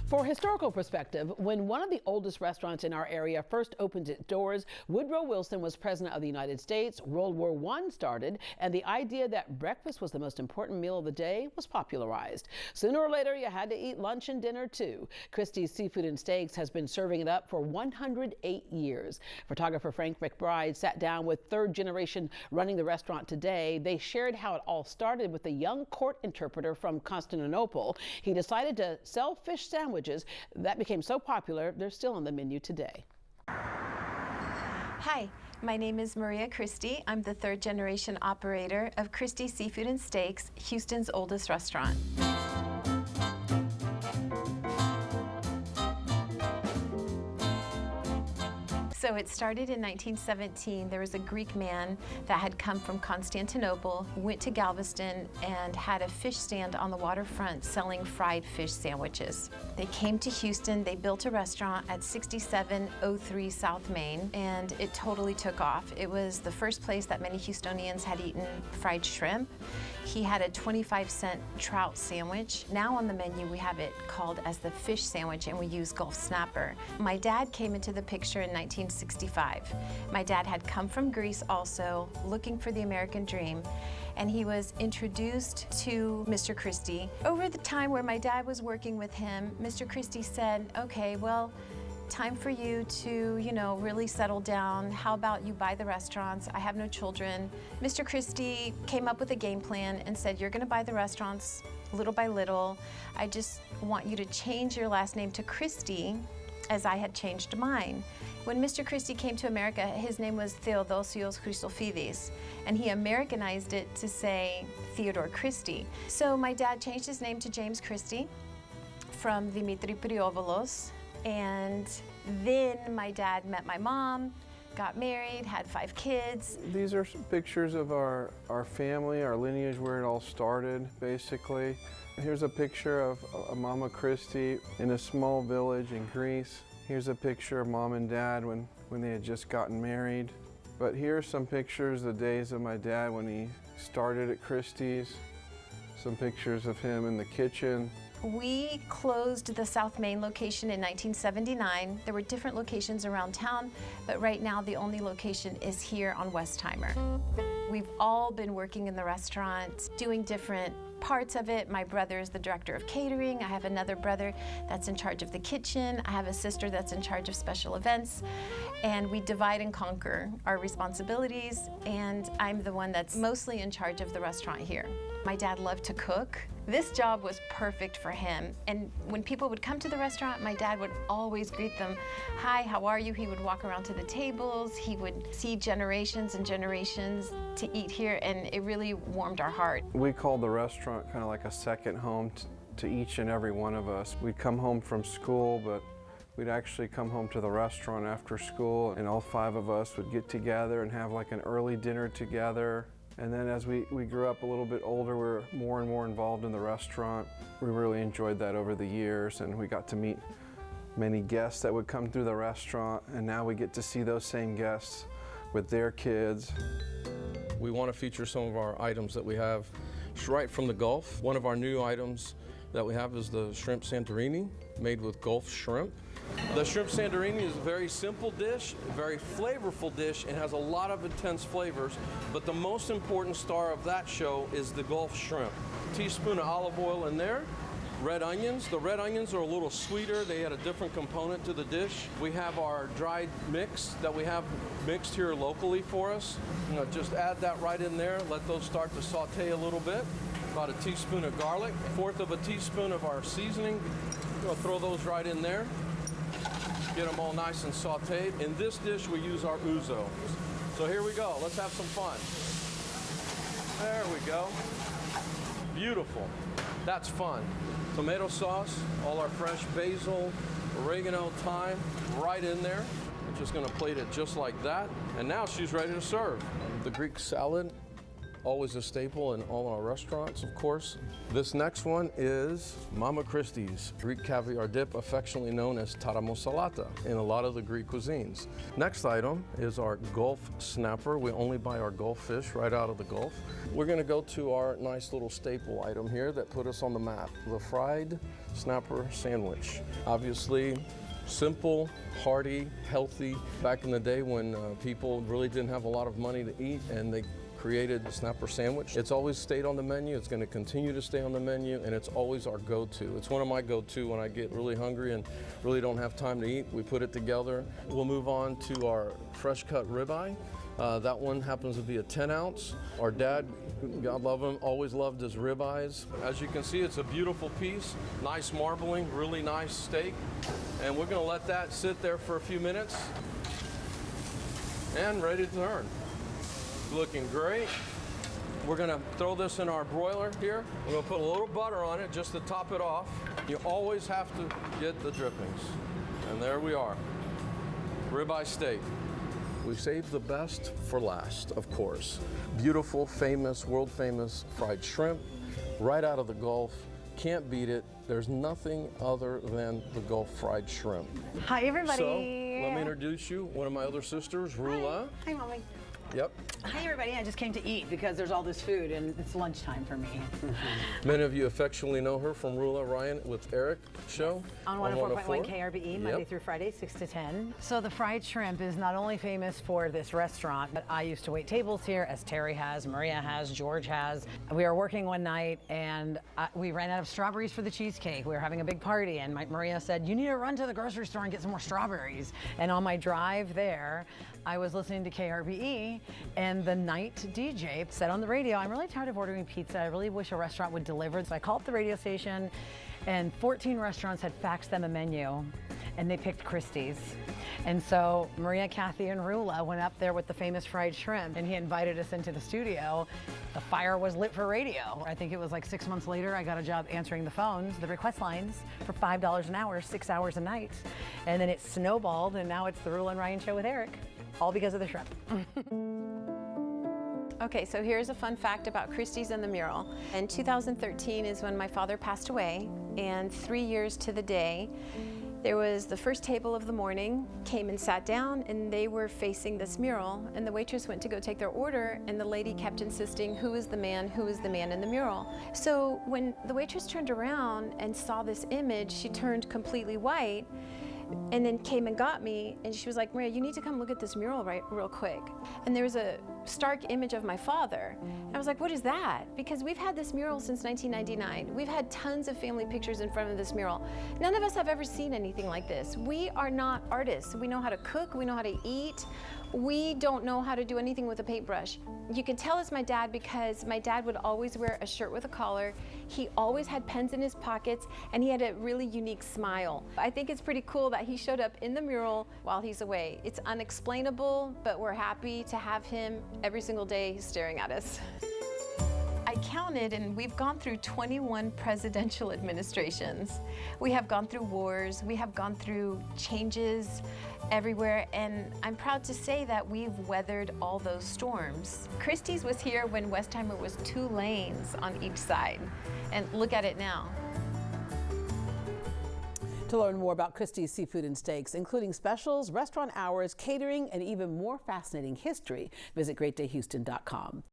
For historical perspective, when one of the oldest restaurants in our area first opened its doors, Woodrow Wilson was president of the United States, World War I started, and the idea that breakfast was the most important meal of the day was popularized. Sooner or later, you had to eat lunch and dinner too. Christie's Seafood and Steaks has been serving it up for 108 years. Photographer Frank McBride sat down with third generation running the restaurant today. They shared how it all started with a young court interpreter from Constantinople. He decided to sell fish sandwiches that became so popular, they're still on the menu today. Hi, my name is Roula Christie. I'm the third generation operator of Christie's Seafood and Steaks, Houston's oldest restaurant. So it started in 1917. There was a Greek man that had come from Constantinople, went to Galveston, and had a fish stand on the waterfront selling fried fish sandwiches. They came to Houston, they built a restaurant at 6703 South Main, and it totally took off. It was the first place that many Houstonians had eaten fried shrimp. He had a 25-cent trout sandwich. Now on the menu we have it called as the fish sandwich, and we use Gulf snapper. My dad came into the picture in 1965. My dad had come from Greece also, looking for the American dream, and he was introduced to Mr. Christie. Over the time where my dad was working with him, Mr. Christie said, okay, well, time for you to, really settle down. How about you buy the restaurants? I have no children. Mr. Christie came up with a game plan and said, you're gonna buy the restaurants little by little. I just want you to change your last name to Christie, as I had changed mine. When Mr. Christie came to America, his name was Theodosios Christofidis, and he Americanized it to say Theodore Christie. So my dad changed his name to James Christie from Dimitri Priovalos, and then my dad met my mom, got married, had 5 kids. These are some pictures of our family, our lineage, where it all started, basically. Here's a picture of Mama Christie in a small village in Greece. Here's a picture of Mom and Dad when they had just gotten married. But here's some pictures, the days of my dad when he started at Christie's. Some pictures of him in the kitchen. We closed the South Main location in 1979. There were different locations around town, but right now the only location is here on Westheimer. We've all been working in the restaurant, doing different parts of it. My brother is the director of catering. I have another brother that's in charge of the kitchen. I have a sister that's in charge of special events. And we divide and conquer our responsibilities, and I'm the one that's mostly in charge of the restaurant here. My dad loved to cook. This job was perfect for him. And when people would come to the restaurant, my dad would always greet them, hi, how are you? He would walk around to the tables. He would see generations and generations to eat here, and it really warmed our heart. We called the restaurant kind of like a second home to each and every one of us. We'd come home from school, but we'd actually come home to the restaurant after school, and all 5 of us would get together and have like an early dinner together. And then as we grew up a little bit older, we were more and more involved in the restaurant. We really enjoyed that over the years, and we got to meet many guests that would come through the restaurant, and now we get to see those same guests with their kids. We want to feature some of our items that we have right from the Gulf. One of our new items that we have is the shrimp Santorini, made with Gulf shrimp. The shrimp Santorini is a very simple dish, a very flavorful dish, and has a lot of intense flavors, but the most important star of that show is the Gulf shrimp. Teaspoon of olive oil in there, red onions. The red onions are a little sweeter. They had a different component to the dish. We have our dried mix that we have mixed here locally for us. Just add that right in there. Let those start to saute a little bit. About a teaspoon of garlic, 1/4 of a teaspoon of our seasoning. We'll throw those right in there. Get them all nice and sauteed. In this dish, we use our ouzo. So here we go. Let's have some fun. There we go. Beautiful. That's fun. Tomato sauce, all our fresh basil, oregano, thyme, right in there. We're just gonna plate it just like that. And now she's ready to serve. The Greek salad, always a staple in all our restaurants, of course. This next one is Mama Christie's Greek caviar dip, affectionately known as taramosalata in a lot of the Greek cuisines. Next item is our Gulf snapper. We only buy our Gulf fish right out of the Gulf. We're gonna go to our nice little staple item here that put us on the map, the fried snapper sandwich. Obviously, simple, hearty, healthy. Back in the day when people really didn't have a lot of money to eat and they created the snapper sandwich. It's always stayed on the menu. It's going to continue to stay on the menu, and it's always our go-to. It's one of my go-to when I get really hungry and really don't have time to eat. We put it together. We'll move on to our fresh cut ribeye. That one happens to be a 10 ounce. Our dad, God love him, always loved his ribeyes. As you can see, it's a beautiful piece, nice marbling, really nice steak. And we're gonna let that sit there for a few minutes and ready to turn. Looking great. We're gonna throw this in our broiler here. We're gonna put a little butter on it just to top it off. You always have to get the drippings. And there we are, ribeye steak. We saved the best for last, of course. Beautiful, famous, world famous fried shrimp, right out of the Gulf. Can't beat it. There's nothing other than the Gulf fried shrimp. Hi, everybody. So, let me introduce you, one of my other sisters, Roula. Hi, Mommy. Yep. Hi, everybody. I just came to eat because there's all this food and it's lunchtime for me. Many of you affectionately know her from Roula Ryan with Eric show. On 104.1 KRBE, Monday through Friday, 6 to 10. So the fried shrimp is not only famous for this restaurant, but I used to wait tables here, as Terry has, Maria has, George has. We were working one night and we ran out of strawberries for the cheesecake. We were having a big party and Maria said, you need to run to the grocery store and get some more strawberries. And on my drive there, I was listening to KRBE and the night DJ said on the radio, I'm really tired of ordering pizza. I really wish a restaurant would deliver. So I called the radio station and 14 restaurants had faxed them a menu and they picked Christie's. And so Maria, Kathy, and Roula went up there with the famous fried shrimp and he invited us into the studio. The fire was lit for radio. I think it was like 6 months later, I got a job answering the phones, the request lines for $5 an hour, 6 hours a night. And then it snowballed and now it's the Roula and Ryan show with Eric, all because of the shrimp. Okay, so here's a fun fact about Christie's and the mural. In 2013 is when my father passed away, and 3 years to the day, there was the first table of the morning, came and sat down, and they were facing this mural, and the waitress went to go take their order, and the lady kept insisting, who is the man in the mural? So when the waitress turned around and saw this image, she turned completely white, and then came and got me, and she was like, Maria, you need to come look at this mural real quick. And there was a stark image of my father. And I was like, what is that? Because we've had this mural since 1999. We've had tons of family pictures in front of this mural. None of us have ever seen anything like this. We are not artists. We know how to cook, we know how to eat. We don't know how to do anything with a paintbrush. You can tell it's my dad because my dad would always wear a shirt with a collar. He always had pens in his pockets and he had a really unique smile. I think it's pretty cool that he showed up in the mural while he's away. It's unexplainable, but we're happy to have him every single day staring at us. I counted and we've gone through 21 presidential administrations. We have gone through wars, we have gone through changes everywhere, and I'm proud to say that we've weathered all those storms. Christie's was here when Westheimer was 2 lanes on each side, and look at it now. To learn more about Christie's Seafood and Steaks, including specials, restaurant hours, catering, and even more fascinating history, visit greatdayhouston.com.